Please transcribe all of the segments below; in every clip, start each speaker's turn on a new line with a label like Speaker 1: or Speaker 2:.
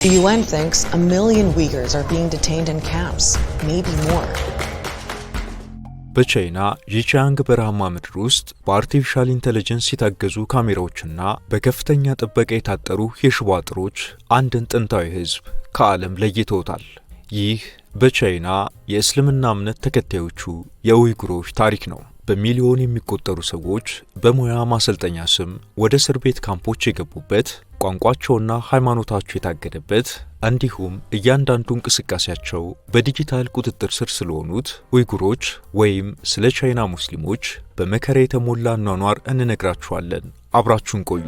Speaker 1: The UN thinks 1 million Uyghurs are being detained in camps, maybe more.
Speaker 2: በቻይና ዢጂያንግ በረሃማ ምድር ውስጥ በአርቲፊሻል ኢንተለጀንስ የታገዙ ካሜራዎችና በከፍተኛ ጥበቃ የታጠሩ የሽቦ አጥሮች አንድን ጥንታዊ ሕዝብ ከዓለም ለይተውታል። ይህ በቻይና የእስልምና እምነት ተከታዮቹ የኡይጉሮች ታሪክ ነው። በሚሊዮን የሚቆጠሩ ሰዎች በሙያ ማሰልጠኛ ስም ወደ እስር ቤት ካምፖች የገቡበት፣ ቋንቋቸውና ሃይማኖታቸው የታገደበት፣ እንዲሁም እያንዳንዱ እንቅስቃሴያቸው በዲጂታል ቁጥጥር ስር ስለሆኑት ኡይጉሮች ወይም ስለ ቻይና ሙስሊሞች በመከራ የተሞላ አኗኗር እንነግራችኋለን። አብራችሁን ቆዩ።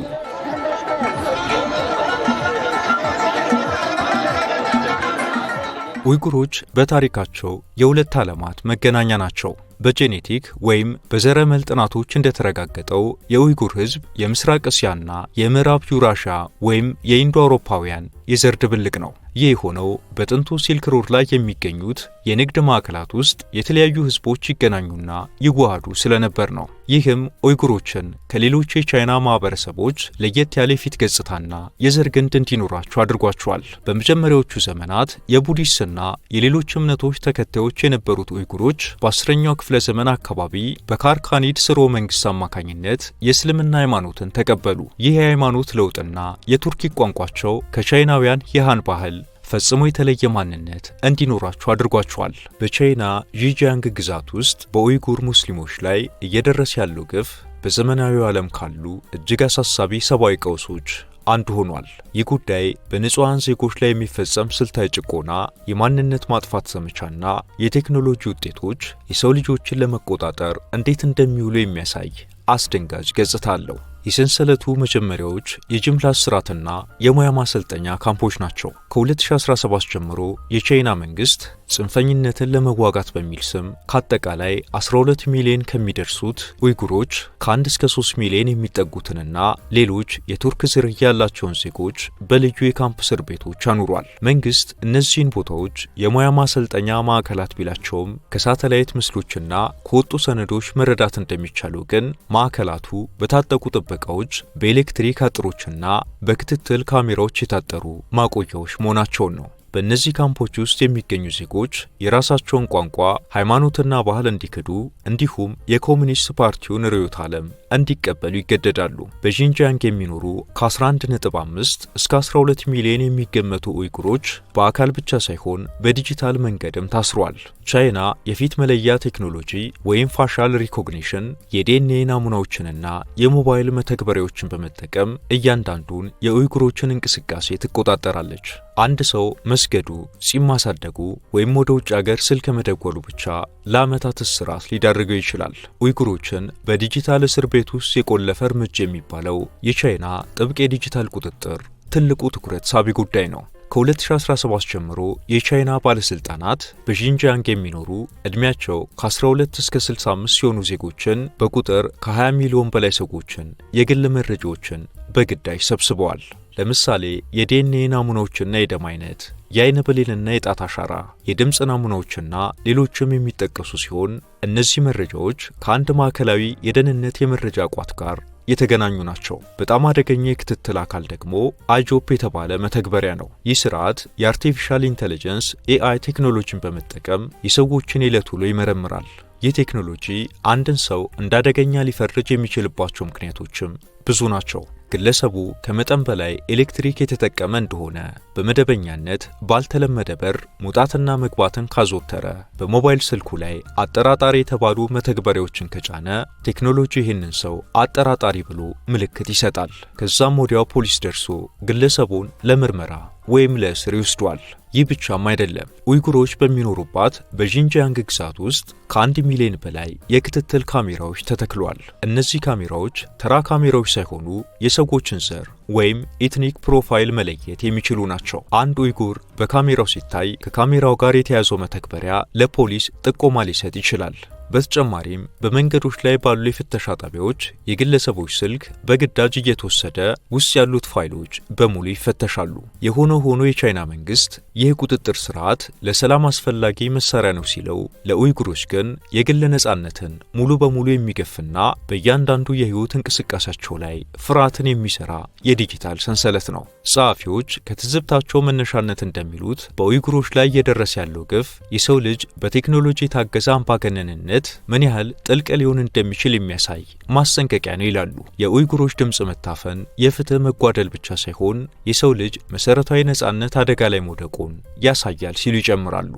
Speaker 2: ኡይጉሮች በታሪካቸው የሁለት ዓለማት መገናኛ ናቸው። በጄኔቲክ ወይም በዘረመል ጥናቶች እንደተረጋገጠው የኡይጉር ሕዝብ የምስራቅ እስያና የምዕራብ ዩራሺያ ወይም የኢንዶ አውሮፓውያን የዘር ድብልቅ ነው። ይህ የሆነው በጥንቱ ሲልክ ሮድ ላይ የሚገኙት የንግድ ማዕከላት ውስጥ የተለያዩ ሕዝቦች ይገናኙና ይዋሃዱ ስለነበር ነው። ይህም ኡይጉሮችን ከሌሎች የቻይና ማህበረሰቦች ለየት ያለ የፊት ገጽታና የዘር ግንድ እንዲኖራቸው አድርጓቸዋል። በመጀመሪያዎቹ ዘመናት የቡዲስትና የሌሎች እምነቶች ተከታዮች የነበሩት ኡይጉሮች በ10ኛው ክፍለ ዘመን አካባቢ በካርካኒድ ስርወ መንግስት አማካኝነት የእስልምና ሃይማኖትን ተቀበሉ። ይህ የሃይማኖት ለውጥና የቱርኪክ ቋንቋቸው ከቻይናውያን የሃን ባህል ፈጽሞ የተለየ ማንነት እንዲኖራቸው አድርጓቸዋል። በቻይና ዢጂያንግ ግዛት ውስጥ በኡይጉር ሙስሊሞች ላይ እየደረሰ ያለው ግፍ በዘመናዊው ዓለም ካሉ እጅግ አሳሳቢ ሰብአዊ ቀውሶች አንዱ ሆኗል። ይህ ጉዳይ በንጹሃን ዜጎች ላይ የሚፈጸም ስልታዊ ጭቆና፣ የማንነት ማጥፋት ዘመቻና የቴክኖሎጂ ውጤቶች የሰው ልጆችን ለመቆጣጠር እንዴት እንደሚውሉ የሚያሳይ አስደንጋጭ ገጽታ አለው። የሰንሰለቱ መጀመሪያዎች የጅምላ እስራትና የሙያ ማሰልጠኛ ካምፖች ናቸው። ከ2017 ጀምሮ የቻይና መንግስት ጽንፈኝነትን ለመዋጋት በሚል ስም ከአጠቃላይ 12 ሚሊዮን ከሚደርሱት ኡይጉሮች ከ1 እስከ 3 ሚሊዮን የሚጠጉትንና ሌሎች የቱርክ ዝርያ ያላቸውን ዜጎች በልዩ የካምፕ እስር ቤቶች አኑሯል። መንግስት እነዚህን ቦታዎች የሙያ ማሰልጠኛ ማዕከላት ቢላቸውም ከሳተላይት ምስሎችና ከወጡ ሰነዶች መረዳት እንደሚቻለው ግን ማዕከላቱ በታጠቁ ጥበቃዎች፣ በኤሌክትሪክ አጥሮችና በክትትል ካሜራዎች የታጠሩ ማቆያዎች መሆናቸውን ነው። በእነዚህ ካምፖች ውስጥ የሚገኙ ዜጎች የራሳቸውን ቋንቋ፣ ሃይማኖትና ባህል እንዲክዱ እንዲሁም የኮሙኒስት ፓርቲውን ርዕዮተ ዓለም እንዲቀበሉ ይገደዳሉ። በዢጂያንግ የሚኖሩ ከ11.5 እስከ 12 ሚሊዮን የሚገመቱ ኡይጉሮች በአካል ብቻ ሳይሆን በዲጂታል መንገድም ታስሯል። ቻይና የፊት መለያ ቴክኖሎጂ ወይም ፋሻል ሪኮግኒሽን የዲኤንኤ ናሙናዎችንና የሞባይል መተግበሪያዎችን በመጠቀም እያንዳንዱን የኡይጉሮችን እንቅስቃሴ ትቆጣጠራለች። አንድ ሰው መስገዱ፣ ጺም ማሳደጉ ወይም ወደ ውጭ አገር ስልክ መደወሉ ብቻ ለዓመታት እስራት ሊዳርገው ይችላል። ኡይጉሮችን በዲጂታል እስር ቤት ውስጥ የቆለፈ እርምጃ የሚባለው የቻይና ጥብቅ የዲጂታል ቁጥጥር ትልቁ ትኩረት ሳቢ ጉዳይ ነው። ከ2017 ጀምሮ የቻይና ባለስልጣናት በዢጂያንግ የሚኖሩ ዕድሜያቸው ከ12 እስከ 65 የሆኑ ዜጎችን በቁጥር ከ20 ሚሊዮን በላይ ሰዎችን የግል መረጃዎችን በግዳጅ ሰብስበዋል። ለምሳሌ የዲኤንኤ ናሙናዎችና የደም አይነት፣ የአይን ብሌንና የጣት አሻራ፣ የድምፅ ናሙናዎችና ሌሎችም የሚጠቀሱ ሲሆን እነዚህ መረጃዎች ከአንድ ማዕከላዊ የደህንነት የመረጃ ቋት ጋር የተገናኙ ናቸው። በጣም አደገኛ የክትትል አካል ደግሞ አይጆፕ የተባለ መተግበሪያ ነው። ይህ ስርዓት የአርቲፊሻል ኢንተለጀንስ ኤአይ ቴክኖሎጂን በመጠቀም የሰዎችን የዕለት ውሎ ይመረምራል። ይህ ቴክኖሎጂ አንድን ሰው እንደ አደገኛ ሊፈርጅ የሚችልባቸው ምክንያቶችም ብዙ ናቸው። ግለሰቡ ከመጠን በላይ ኤሌክትሪክ የተጠቀመ እንደሆነ፣ በመደበኛነት ባልተለመደ በር መውጣትና መግባትን ካዘወተረ፣ በሞባይል ስልኩ ላይ አጠራጣሪ የተባሉ መተግበሪያዎችን ከጫነ ቴክኖሎጂ ይህንን ሰው አጠራጣሪ ብሎ ምልክት ይሰጣል። ከዛም ወዲያው ፖሊስ ደርሶ ግለሰቡን ለምርመራ ወይም ለእስር ይወስዷል። ይህ ብቻም አይደለም። ኡይጉሮች በሚኖሩባት በዢጂያንግ ግዛት ውስጥ ከ1 ሚሊዮን በላይ የክትትል ካሜራዎች ተተክሏል። እነዚህ ካሜራዎች ተራ ካሜራዎች ሳይሆኑ የሰዎችን ዘር ወይም ኤትኒክ ፕሮፋይል መለየት የሚችሉ ናቸው። አንድ ኡይጉር በካሜራው ሲታይ ከካሜራው ጋር የተያዘው መተግበሪያ ለፖሊስ ጥቆማ ሊሰጥ ይችላል። በተጨማሪም በመንገዶች ላይ ባሉ የፍተሻ ጣቢያዎች የግለሰቦች ስልክ በግዳጅ እየተወሰደ ውስጥ ያሉት ፋይሎች በሙሉ ይፈተሻሉ። የሆነ ሆኖ የቻይና መንግስት ይህ ቁጥጥር ስርዓት ለሰላም አስፈላጊ መሳሪያ ነው ሲለው፣ ለኡይጉሮች ግን የግል ነጻነትን ሙሉ በሙሉ የሚገፍና በእያንዳንዱ የህይወት እንቅስቃሴያቸው ላይ ፍርሃትን የሚሰራ የዲጂታል ሰንሰለት ነው። ጸሐፊዎች ከትዝብታቸው መነሻነት እንደሚሉት በኡይጉሮች ላይ እየደረሰ ያለው ግፍ የሰው ልጅ በቴክኖሎጂ የታገዘ አምባገነንነት ምን ያህል ጥልቅ ሊሆን እንደሚችል የሚያሳይ ማስጠንቀቂያ ነው ይላሉ። የኡይጉሮች ድምፅ መታፈን የፍትህ መጓደል ብቻ ሳይሆን የሰው ልጅ መሰረታዊ ነጻነት አደጋ ላይ መውደቁን ያሳያል ሲሉ ይጨምራሉ።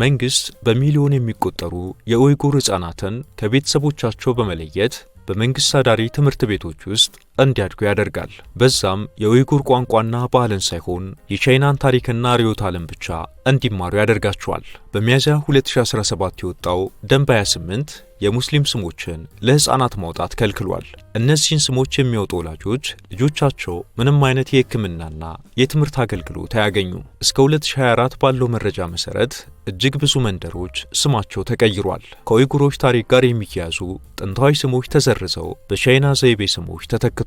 Speaker 2: መንግስት በሚሊዮን የሚቆጠሩ የኡይጉር ህጻናትን ከቤተሰቦቻቸው በመለየት በመንግስት አዳሪ ትምህርት ቤቶች ውስጥ እንዲያድጉ ያደርጋል። በዛም የኡይጉር ቋንቋና ባህልን ሳይሆን የቻይናን ታሪክና ርዕዮተ ዓለም ብቻ እንዲማሩ ያደርጋቸዋል። በሚያዝያ 2017 የወጣው ደንብ 28 የሙስሊም ስሞችን ለህፃናት ማውጣት ከልክሏል። እነዚህን ስሞች የሚያወጡ ወላጆች ልጆቻቸው ምንም አይነት የሕክምናና የትምህርት አገልግሎት አያገኙም። እስከ 2024 ባለው መረጃ መሰረት እጅግ ብዙ መንደሮች ስማቸው ተቀይሯል። ከኡይጉሮች ታሪክ ጋር የሚያያዙ ጥንታዊ ስሞች ተሰርዘው በቻይና ዘይቤ ስሞች ተተክቷል።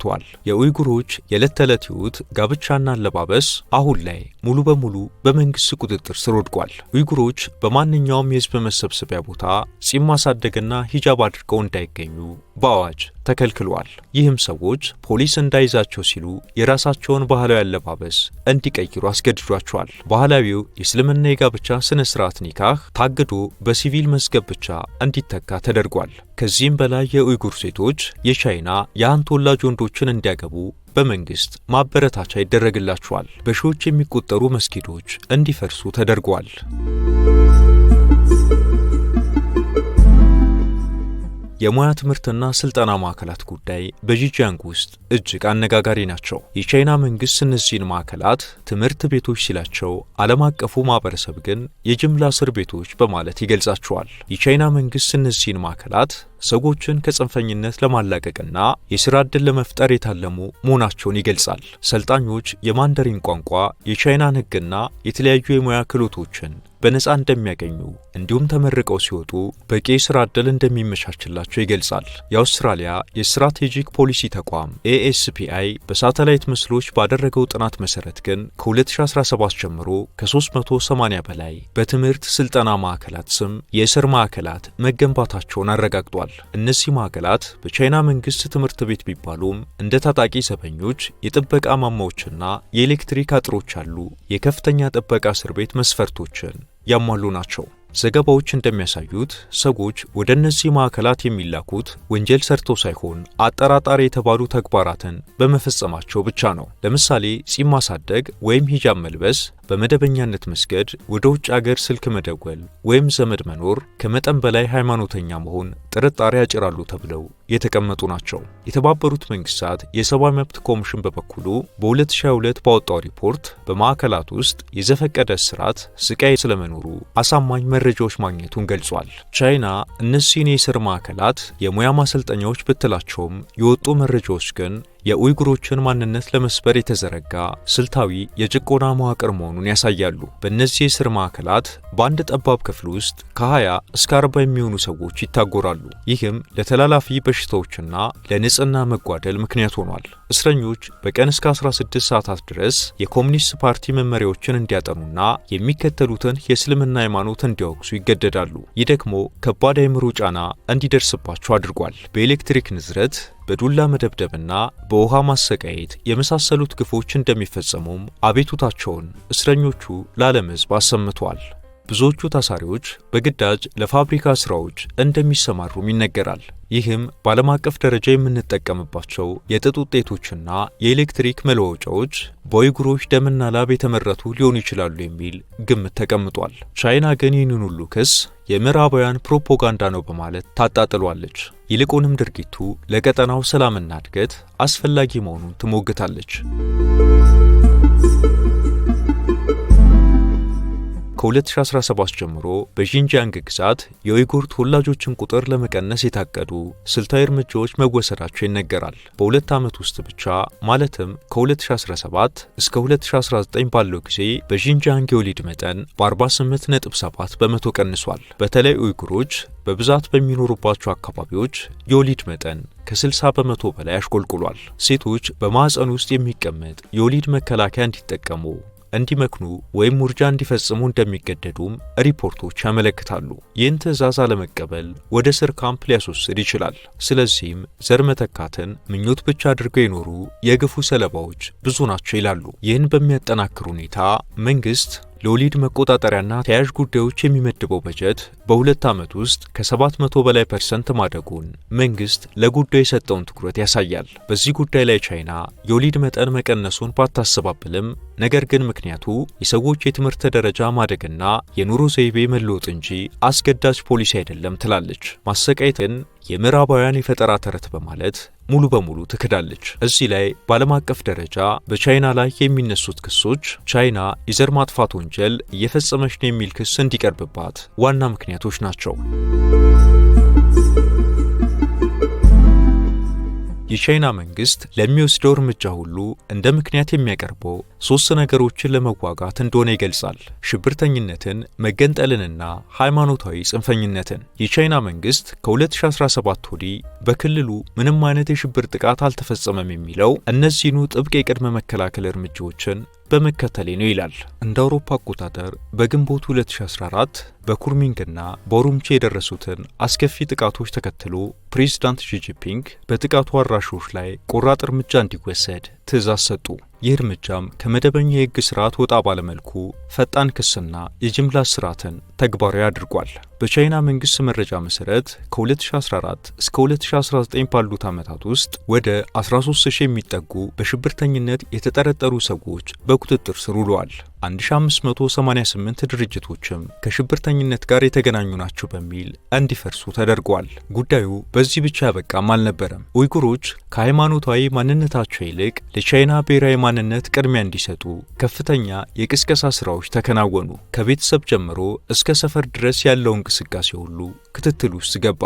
Speaker 2: የኡይጉሮች የዕለት ተዕለት ህይወት፣ ጋብቻና አለባበስ አሁን ላይ ሙሉ በሙሉ በመንግስት ቁጥጥር ስር ወድቋል። ኡይጉሮች በማንኛውም የህዝብ መሰብሰቢያ ቦታ ጺም ማሳደግና ሂጃብ አድርገው እንዳይገኙ በአዋጅ ተከልክሏል። ይህም ሰዎች ፖሊስ እንዳይዛቸው ሲሉ የራሳቸውን ባህላዊ አለባበስ እንዲቀይሩ አስገድዷቸዋል። ባህላዊው የእስልምና የጋብቻ ስነ ስርዓት ኒካህ ታግዶ በሲቪል መዝገብ ብቻ እንዲተካ ተደርጓል። ከዚህም በላይ የኡይጉር ሴቶች የቻይና የሃን ተወላጅ ወንዶችን እንዲያገቡ በመንግስት ማበረታቻ ይደረግላቸዋል። በሺዎች የሚቆጠሩ መስጊዶች እንዲፈርሱ ተደርጓል። የሙያ ትምህርትና ስልጠና ማዕከላት ጉዳይ በጂጂያንግ ውስጥ እጅግ አነጋጋሪ ናቸው። የቻይና መንግስት እነዚህን ማዕከላት ትምህርት ቤቶች ሲላቸው፣ ዓለም አቀፉ ማህበረሰብ ግን የጅምላ እስር ቤቶች በማለት ይገልጻቸዋል። የቻይና መንግስት እነዚህን ማዕከላት ሰዎችን ከጽንፈኝነት ለማላቀቅና የሥራ ዕድል ለመፍጠር የታለሙ መሆናቸውን ይገልጻል። ሰልጣኞች የማንደሪን ቋንቋ፣ የቻይናን ሕግና የተለያዩ የሙያ ክህሎቶችን በነፃ እንደሚያገኙ እንዲሁም ተመርቀው ሲወጡ በቂ የሥራ ዕድል እንደሚመቻችላቸው ይገልጻል። የአውስትራሊያ የስትራቴጂክ ፖሊሲ ተቋም ASPI በሳተላይት ምስሎች ባደረገው ጥናት መሰረት ግን ከ2017 ጀምሮ ከ380 በላይ በትምህርት ስልጠና ማዕከላት ስም የእስር ማዕከላት መገንባታቸውን አረጋግጧል። እነዚህ ማዕከላት በቻይና መንግስት ትምህርት ቤት ቢባሉም እንደ ታጣቂ ዘበኞች፣ የጥበቃ ማማዎችና የኤሌክትሪክ አጥሮች ያሉ የከፍተኛ ጥበቃ እስር ቤት መስፈርቶችን ያሟሉ ናቸው። ዘገባዎች እንደሚያሳዩት ሰዎች ወደ እነዚህ ማዕከላት የሚላኩት ወንጀል ሰርተው ሳይሆን አጠራጣሪ የተባሉ ተግባራትን በመፈጸማቸው ብቻ ነው። ለምሳሌ ጺም ማሳደግ ወይም ሂጃብ መልበስ፣ በመደበኛነት መስገድ፣ ወደ ውጭ አገር ስልክ መደወል ወይም ዘመድ መኖር፣ ከመጠን በላይ ሃይማኖተኛ መሆን ጥርጣሬ ያጭራሉ ተብለው የተቀመጡ ናቸው። የተባበሩት መንግስታት የሰብአዊ መብት ኮሚሽን በበኩሉ በ2022 ባወጣው ሪፖርት በማዕከላት ውስጥ የዘፈቀደ እስራት፣ ስቃይ ስለመኖሩ አሳማኝ መረጃዎች ማግኘቱን ገልጿል። ቻይና እነዚህን የእስር ማዕከላት የሙያ ማሰልጠኛዎች ብትላቸውም የወጡ መረጃዎች ግን የኡይጉሮችን ማንነት ለመስበር የተዘረጋ ስልታዊ የጭቆና መዋቅር መሆኑን ያሳያሉ። በእነዚህ የእስር ማዕከላት በአንድ ጠባብ ክፍል ውስጥ ከ20 እስከ 40 የሚሆኑ ሰዎች ይታጎራሉ። ይህም ለተላላፊ በሽታዎችና ለንጽህና መጓደል ምክንያት ሆኗል። እስረኞች በቀን እስከ 16 ሰዓታት ድረስ የኮሙኒስት ፓርቲ መመሪያዎችን እንዲያጠኑና የሚከተሉትን የእስልምና ሃይማኖት እንዲያወግዙ ይገደዳሉ። ይህ ደግሞ ከባድ አእምሮ ጫና እንዲደርስባቸው አድርጓል። በኤሌክትሪክ ንዝረት፣ በዱላ መደብደብና በውሃ ማሰቃየት የመሳሰሉት ግፎች እንደሚፈጸሙም አቤቱታቸውን እስረኞቹ ለዓለም ሕዝብ አሰምተዋል። ብዙዎቹ ታሳሪዎች በግዳጅ ለፋብሪካ ስራዎች እንደሚሰማሩም ይነገራል። ይህም በዓለም አቀፍ ደረጃ የምንጠቀምባቸው የጥጥ ውጤቶችና የኤሌክትሪክ መለዋወጫዎች በኡይጉሮች ደምና ላብ የተመረቱ ሊሆኑ ይችላሉ የሚል ግምት ተቀምጧል። ቻይና ግን ይህንን ሁሉ ክስ የምዕራባውያን ፕሮፓጋንዳ ነው በማለት ታጣጥሏለች። ይልቁንም ድርጊቱ ለቀጠናው ሰላምና እድገት አስፈላጊ መሆኑን ትሞግታለች። ከ2017 ጀምሮ በዢንጂያንግ ግዛት የኡይጉር ተወላጆችን ቁጥር ለመቀነስ የታቀዱ ስልታዊ እርምጃዎች መወሰዳቸው ይነገራል። በሁለት ዓመት ውስጥ ብቻ ማለትም ከ2017 እስከ 2019 ባለው ጊዜ በዢንጂያንግ የወሊድ መጠን በ48.7 በመቶ ቀንሷል። በተለይ ኡይጉሮች በብዛት በሚኖሩባቸው አካባቢዎች የወሊድ መጠን ከ60 በመቶ በላይ አሽቆልቁሏል። ሴቶች በማዕፀን ውስጥ የሚቀመጥ የወሊድ መከላከያ እንዲጠቀሙ እንዲመክኑ ወይም ውርጃ እንዲፈጽሙ እንደሚገደዱም ሪፖርቶች ያመለክታሉ። ይህን ትዕዛዝ አለመቀበል ወደ እስር ካምፕ ሊያስወስድ ይችላል። ስለዚህም ዘር መተካትን ምኞት ብቻ አድርገው የኖሩ የግፉ ሰለባዎች ብዙ ናቸው ይላሉ። ይህን በሚያጠናክር ሁኔታ መንግስት ለወሊድ መቆጣጠሪያና ተያያዥ ጉዳዮች የሚመድበው በጀት በሁለት ዓመት ውስጥ ከ700 በላይ % ማደጉን መንግስት ለጉዳዩ የሰጠውን ትኩረት ያሳያል። በዚህ ጉዳይ ላይ ቻይና የወሊድ መጠን መቀነሱን ባታሰባብልም ነገር ግን ምክንያቱ የሰዎች የትምህርት ደረጃ ማደግና የኑሮ ዘይቤ መለወጥ እንጂ አስገዳጅ ፖሊሲ አይደለም ትላለች። ማሰቃየትን የምዕራባውያን የፈጠራ ተረት በማለት ሙሉ በሙሉ ትክዳለች። እዚህ ላይ በዓለም አቀፍ ደረጃ በቻይና ላይ የሚነሱት ክሶች ቻይና የዘር ማጥፋት ወንጀል እየፈጸመች ነው የሚል ክስ እንዲቀርብባት ዋና ምክንያቶች ናቸው። የቻይና መንግስት ለሚወስደው እርምጃ ሁሉ እንደ ምክንያት የሚያቀርበው 3 ነገሮችን ለመዋጋት እንደሆነ ይገልጻል። ሽብርተኝነትን፣ መገንጠልንና ሃይማኖታዊ ጽንፈኝነትን። የቻይና መንግስት ከ2017 ወዲህ በክልሉ ምንም አይነት የሽብር ጥቃት አልተፈጸመም የሚለው እነዚህኑ ጥብቅ የቅድመ መከላከል እርምጃዎችን በመከተሌ ነው ይላል። እንደ አውሮፓ አቆጣጠር በግንቦት 2014 በኩርሚንግና በኦሩምቺ የደረሱትን አስከፊ ጥቃቶች ተከትሎ ፕሬዝዳንት ሺ ጂንፒንግ በጥቃቱ አድራሾች ላይ ቆራጥ እርምጃ እንዲወሰድ ትዕዛዝ ሰጡ። ይህ እርምጃም ከመደበኛ የሕግ ስርዓት ወጣ ባለመልኩ ፈጣን ክስና የጅምላ እስራትን ተግባራዊ አድርጓል። በቻይና መንግስት መረጃ መሰረት ከ2014 እስከ 2019 ባሉት ዓመታት ውስጥ ወደ 13000 የሚጠጉ በሽብርተኝነት የተጠረጠሩ ሰዎች በቁጥጥር ስር ውለዋል። 1588 ድርጅቶችም ከሽብርተኝነት ጋር የተገናኙ ናቸው በሚል እንዲፈርሱ ተደርጓል። ጉዳዩ በዚህ ብቻ ያበቃም አልነበረም። ኡይጉሮች ከሃይማኖታዊ ማንነታቸው ይልቅ ለቻይና ብሔራዊ ማንነት ቅድሚያ እንዲሰጡ ከፍተኛ የቅስቀሳ ስራዎች ተከናወኑ። ከቤተሰብ ጀምሮ እስከ ሰፈር ድረስ ያለው እንቅስቃሴ ሁሉ ክትትል ውስጥ ገባ።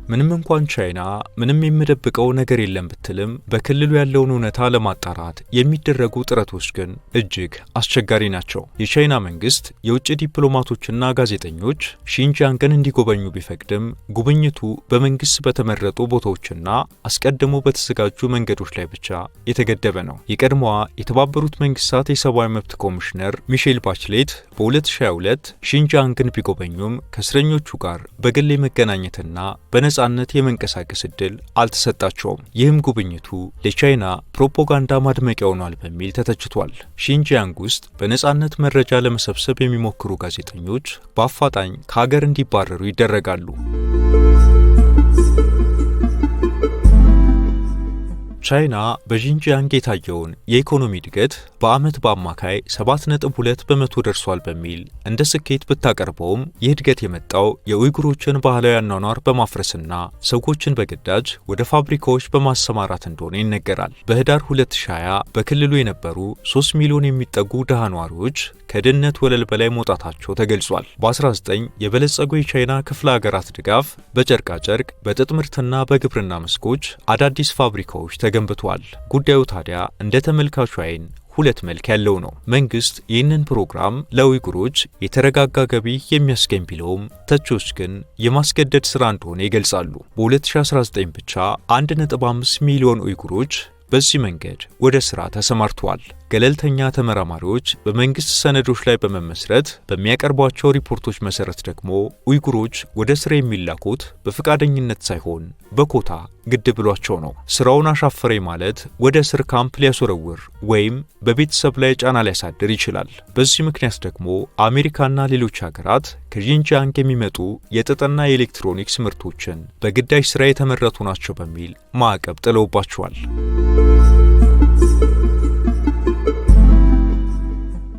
Speaker 2: ምንም እንኳን ቻይና ምንም የምደብቀው ነገር የለም ብትልም በክልሉ ያለውን እውነታ ለማጣራት የሚደረጉ ጥረቶች ግን እጅግ አስቸጋሪ ናቸው። የቻይና መንግስት የውጭ ዲፕሎማቶችና ጋዜጠኞች ሺንጂያንግን እንዲጎበኙ ቢፈቅድም ጉብኝቱ በመንግስት በተመረጡ ቦታዎችና አስቀድሞ በተዘጋጁ መንገዶች ላይ ብቻ የተገደበ ነው። የቀድሞዋ የተባበሩት መንግስታት የሰብአዊ መብት ኮሚሽነር ሚሼል ባችሌት በ2022 ሺንጂያንግን ቢጎበኙም ከእስረኞቹ ጋር በግል የመገናኘትና በነጻነት የመንቀሳቀስ ዕድል አልተሰጣቸውም። ይህም ጉብኝቱ ለቻይና ፕሮፓጋንዳ ማድመቂያ ሆኗል በሚል ተተችቷል። ሺንጂያንግ ውስጥ በነጻነት መረጃ ለመሰብሰብ የሚሞክሩ ጋዜጠኞች በአፋጣኝ ከሀገር እንዲባረሩ ይደረጋሉ። ቻይና በሺንጂያንግ የታየውን የኢኮኖሚ እድገት በዓመት በአማካይ 7.2 በመቶ ደርሷል በሚል እንደ ስኬት ብታቀርበውም ይህ እድገት የመጣው የኡይጉሮችን ባህላዊ አኗኗር በማፍረስና ሰዎችን በግዳጅ ወደ ፋብሪካዎች በማሰማራት እንደሆነ ይነገራል። በህዳር 2020 በክልሉ የነበሩ 3 ሚሊዮን የሚጠጉ ድሃ ነዋሪዎች ከድህነት ወለል በላይ መውጣታቸው ተገልጿል። በ19 የበለጸጉ የቻይና ክፍለ ሀገራት ድጋፍ በጨርቃጨርቅ በጥጥ ምርትና በግብርና መስኮች አዳዲስ ፋብሪካዎች ተገንብተዋል። ጉዳዩ ታዲያ እንደ ተመልካቹ አይን ሁለት መልክ ያለው ነው። መንግስት ይህንን ፕሮግራም ለኡይጉሮች የተረጋጋ ገቢ የሚያስገኝ ቢለውም ተቾች ግን የማስገደድ ስራ እንደሆነ ይገልጻሉ። በ2019 ብቻ 1.5 ሚሊዮን ኡይጉሮች በዚህ መንገድ ወደ ስራ ተሰማርተዋል። ገለልተኛ ተመራማሪዎች በመንግስት ሰነዶች ላይ በመመስረት በሚያቀርቧቸው ሪፖርቶች መሰረት ደግሞ ኡይጉሮች ወደ ስራ የሚላኩት በፈቃደኝነት ሳይሆን በኮታ ግድ ብሏቸው ነው። ስራውን አሻፈረኝ ማለት ወደ እስር ካምፕ ሊያስወረውር ወይም በቤተሰብ ላይ ጫና ሊያሳድር ይችላል። በዚህ ምክንያት ደግሞ አሜሪካና ሌሎች ሀገራት ከሺንጂያንግ የሚመጡ የጥጥና የኤሌክትሮኒክስ ምርቶችን በግዳጅ ስራ የተመረቱ ናቸው በሚል ማዕቀብ ጥለውባቸዋል።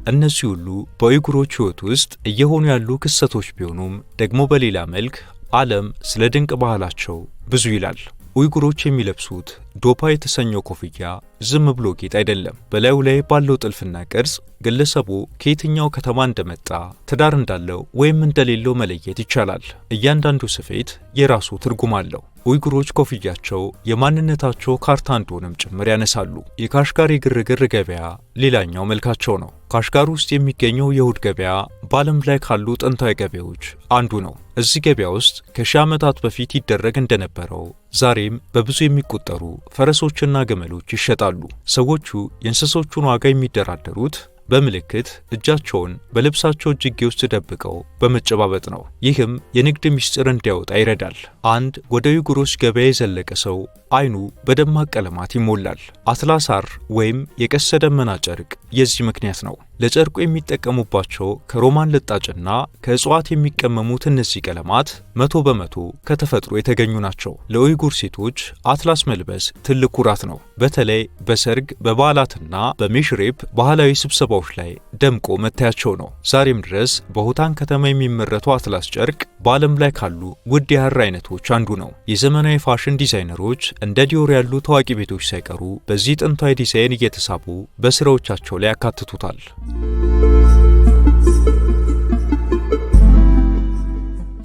Speaker 2: እነዚህ ሁሉ በኡይጉሮች ሕይወት ውስጥ እየሆኑ ያሉ ክስተቶች ቢሆኑም ደግሞ በሌላ መልክ ዓለም ስለ ድንቅ ባህላቸው ብዙ ይላል። ኡይጉሮች የሚለብሱት ዶፓ የተሰኘው ኮፍያ ዝም ብሎ ጌጥ አይደለም። በላዩ ላይ ባለው ጥልፍና ቅርጽ ግለሰቡ ከየትኛው ከተማ እንደመጣ፣ ትዳር እንዳለው ወይም እንደሌለው መለየት ይቻላል። እያንዳንዱ ስፌት የራሱ ትርጉም አለው። ኡይጉሮች ኮፍያቸው የማንነታቸው ካርታ እንደሆነም ጭምር ያነሳሉ። የካሽጋር የግርግር ገበያ ሌላኛው መልካቸው ነው። ካሽጋር ውስጥ የሚገኘው የእሁድ ገበያ በዓለም ላይ ካሉ ጥንታዊ ገበያዎች አንዱ ነው። እዚህ ገበያ ውስጥ ከሺህ ዓመታት በፊት ይደረግ እንደነበረው ዛሬም በብዙ የሚቆጠሩ ፈረሶችና ግመሎች ይሸጣሉ። ሰዎቹ የእንስሶቹን ዋጋ የሚደራደሩት በምልክት እጃቸውን በልብሳቸው እጅጌ ውስጥ ደብቀው በመጨባበጥ ነው። ይህም የንግድ ምስጢር እንዲያወጣ ይረዳል። አንድ ወደ ኡይጉሮች ገበያ የዘለቀ ሰው አይኑ በደማቅ ቀለማት ይሞላል። አትላሳር ወይም የቀስተ ደመና ጨርቅ የዚህ ምክንያት ነው። ለጨርቁ የሚጠቀሙባቸው ከሮማን ልጣጭና ከእጽዋት የሚቀመሙት እነዚህ ቀለማት 100% ከተፈጥሮ የተገኙ ናቸው። ለኡይጉር ሴቶች አትላስ መልበስ ትልቅ ኩራት ነው። በተለይ በሰርግ በበዓላትና በሜሽሬፕ ባህላዊ ስብሰባዎች ላይ ደምቆ መታያቸው ነው። ዛሬም ድረስ በሆታን ከተማ የሚመረተው አትላስ ጨርቅ በዓለም ላይ ካሉ ውድ የሐር አይነቶች አንዱ ነው። የዘመናዊ ፋሽን ዲዛይነሮች እንደ ዲዮር ያሉ ታዋቂ ቤቶች ሳይቀሩ በዚህ ጥንታዊ ዲዛይን እየተሳቡ በስራዎቻቸው ላይ ያካትቱታል።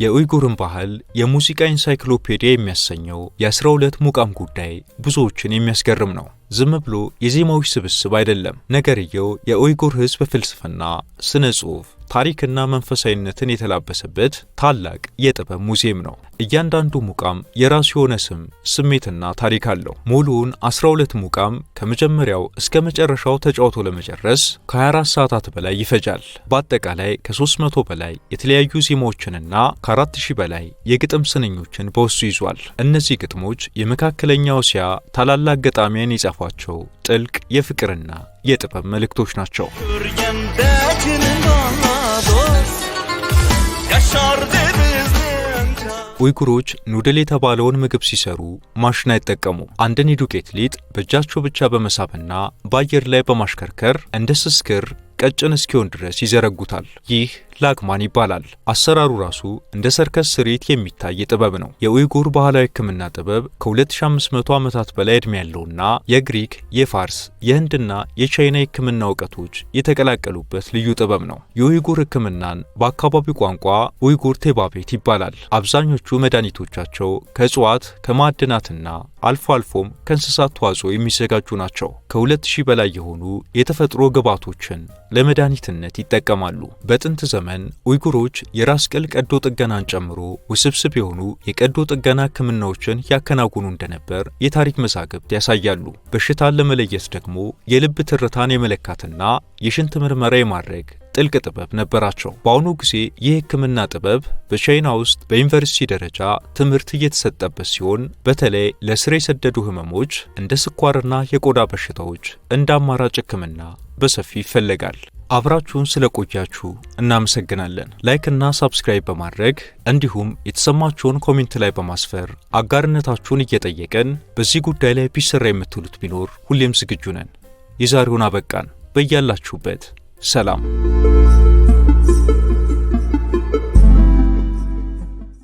Speaker 2: የኡይጉርን ባህል የሙዚቃ ኢንሳይክሎፔዲያ የሚያሰኘው የ12 ሙቃም ጉዳይ ብዙዎችን የሚያስገርም ነው። ዝም ብሎ የዜማዎች ስብስብ አይደለም። ነገርየው የኡይጉር ሕዝብ ፍልስፍና፣ ስነ ጽሑፍ፣ ታሪክና መንፈሳዊነትን የተላበሰበት ታላቅ የጥበብ ሙዚየም ነው። እያንዳንዱ ሙቃም የራሱ የሆነ ስም፣ ስሜትና ታሪክ አለው። ሙሉውን 12 ሙቃም ከመጀመሪያው እስከ መጨረሻው ተጫውቶ ለመጨረስ ከ24 ሰዓታት በላይ ይፈጃል። በአጠቃላይ ከ300 በላይ የተለያዩ ዜማዎችንና ከ4000 በላይ የግጥም ስንኞችን በውስጡ ይዟል። እነዚህ ግጥሞች የመካከለኛው እስያ ታላላቅ ገጣሚያን የጻፏቸው ጥልቅ የፍቅርና የጥበብ መልእክቶች ናቸው። ኡይጉሮች ኑድል የተባለውን ምግብ ሲሰሩ ማሽን አይጠቀሙም። አንድን የዱቄት ሊጥ በእጃቸው ብቻ በመሳብና በአየር ላይ በማሽከርከር እንደ ስስ ክር ቀጭን እስኪሆን ድረስ ይዘረጉታል። ይህ ላግማን ይባላል። አሰራሩ ራሱ እንደ ሰርከስ ስሪት የሚታይ ጥበብ ነው። የኡይጉር ባህላዊ ሕክምና ጥበብ ከ2500 ዓመታት በላይ ዕድሜ ያለውና የግሪክ፣ የፋርስ፣ የህንድና የቻይና የሕክምና እውቀቶች የተቀላቀሉበት ልዩ ጥበብ ነው። የኡይጉር ሕክምናን በአካባቢው ቋንቋ ኡይጉር ቴባቤት ይባላል። አብዛኞቹ መድኃኒቶቻቸው ከእጽዋት ከማዕድናትና አልፎ አልፎም ከእንስሳት ተዋጽኦ የሚዘጋጁ ናቸው። ከ2000 በላይ የሆኑ የተፈጥሮ ግብዓቶችን ለመድኃኒትነት ይጠቀማሉ። በጥንት ዘመን ኡይጉሮች የራስ ቅል ቀዶ ጥገናን ጨምሮ ውስብስብ የሆኑ የቀዶ ጥገና ሕክምናዎችን ያከናውኑ እንደነበር የታሪክ መዛግብት ያሳያሉ። በሽታን ለመለየት ደግሞ የልብ ትርታን የመለካትና የሽንት ምርመራ የማድረግ ጥልቅ ጥበብ ነበራቸው። በአሁኑ ጊዜ ይህ ሕክምና ጥበብ በቻይና ውስጥ በዩኒቨርሲቲ ደረጃ ትምህርት እየተሰጠበት ሲሆን በተለይ ለስር የሰደዱ ህመሞች እንደ ስኳርና የቆዳ በሽታዎች እንደ አማራጭ ሕክምና በሰፊ ይፈለጋል። አብራችሁን ስለቆያችሁ እናመሰግናለን። ላይክና ሳብስክራይብ በማድረግ እንዲሁም የተሰማችሁን ኮሜንት ላይ በማስፈር አጋርነታችሁን እየጠየቀን በዚህ ጉዳይ ላይ ቢሰራ የምትሉት ቢኖር ሁሌም ዝግጁ ነን። የዛሬውን አበቃን። በያላችሁበት ሰላም።